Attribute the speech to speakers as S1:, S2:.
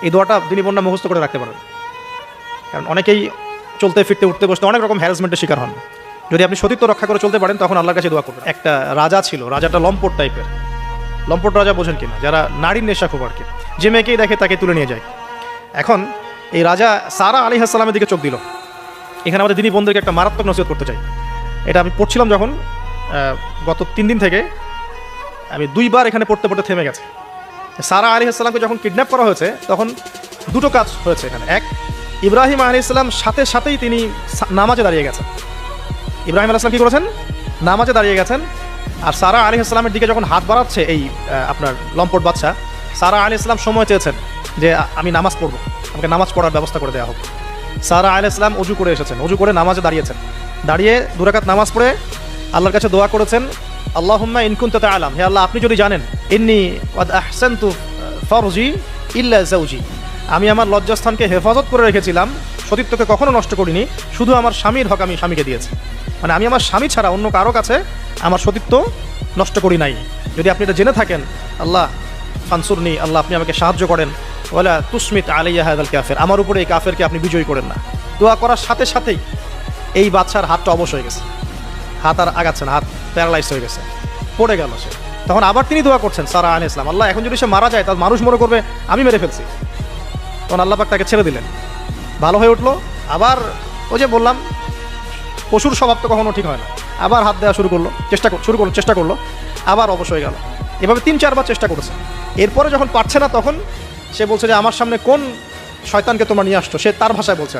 S1: এই দোয়াটা দিনী বোনরা মুখস্থ করে রাখতে পারেন, কারণ অনেকেই চলতে ফিরতে উঠতে বসতে অনেক রকম হ্যারাসমেন্টের শিকার হন। যদি আপনি সতীত্ব রক্ষা করে চলতে পারেন তখন আল্লাহর কাছে দোয়া করবেন। একটা রাজা ছিল, রাজাটা লম্পট টাইপের। লম্পট রাজা বোঝেন কিনা? যারা নারীর নেশা খুব আর কি, যে মেয়েকেই দেখে তাকে তুলে নিয়ে যায়। এখন এই রাজা সারা আলাইহিস সালামের দিকে চোখ দিল। এখানে আমাদের দিনী বোনদেরকে একটা মারাত্মক নসিহত করতে চাই। এটা আমি পড়ছিলাম যখন গত 3 দিন থেকে, আমি 2বার এখানে পড়তে পড়তে থেমে গেছে। সারা আলাইহিস সালামকে যখন কিডন্যাপ করা হয়েছে তখন দুটো কাজ হয়েছে এখানে। এক, ইব্রাহিম আলাইহিস সালাম সাথে সাথেই তিনি নামাজে দাঁড়িয়ে গেছেন। ইব্রাহিম আলাইহিস সালাম কী করেছেন? নামাজে দাঁড়িয়ে গেছেন। আর সারা আলাইহিস সালামের দিকে যখন হাত বাড়াচ্ছে এই আপনার লম্পট বাচ্চা, সারা আলাইহিস সালাম সময় চেয়েছেন যে আমি নামাজ পড়বো, আমাকে নামাজ পড়ার ব্যবস্থা করে দেওয়া হোক। সারা আলাইহিস সালাম অজু করে এসেছেন, অজু করে নামাজে দাঁড়িয়েছেন। দাঁড়িয়ে 2 রাকাত নামাজ পড়ে আল্লাহর কাছে দোয়া করেছেন, আল্লাহুম্মা ইন কুনতা তা'লাম, হে আল্লাহ আপনি যদি জানেন, ইন্নী ওয়াদ আহসানতু ফারজি ইল্লা যাওজি, আমি আমার লজ্জাস্থানকে হেফাজত করে রেখেছিলাম, সতীত্বকে কখনো নষ্ট করিনি, শুধু আমার স্বামীর হক আমি স্বামীকে দিয়েছি। মানে আমি আমার স্বামী ছাড়া অন্য কারো কাছে আমার সতীত্ব নষ্ট করি নাই। যদি আপনি এটা জেনে থাকেন, আল্লাহ ফানসুরনি, আল্লাহ আপনি আমাকে সাহায্য করেন, ওয়ালা তুসমিত আলাইয়া হাযাল কাফির, আমার উপরে এই কাফেরকে আপনি বিজয়ী করেন না। দোয়া করার সাথে সাথেই এই বাচ্চার হাতটা অবশ হয়ে গেছে, হাত আর আগাচ্ছে না, হাত প্যারালাইজ হয়ে গেছে, পড়ে গেল সে। তখন আবার তিনি দোয়া করছেন সারা আলাইহিস সালাম, আল্লাহ এখন যদি সে মারা যায় তাহলে মানুষ মনে করবে আমি মেরে ফেলছি। তখন আল্লাহ পাক তাকে ছেড়ে দিলেন, ভালো হয়ে উঠলো। আবার ওই যে বললাম পশুর স্বভাব তো কখনো ঠিক হয় না, আবার হাত দেওয়া চেষ্টা করলো, আবার অবশ হয়ে গেল। এভাবে 3-4 বার চেষ্টা করেছে। এরপরে যখন পারছে না তখন সে বলছে যে আমার সামনে কোন শয়তানকে তোমরা নিয়ে আসছো, সে তার ভাষায় বলছে।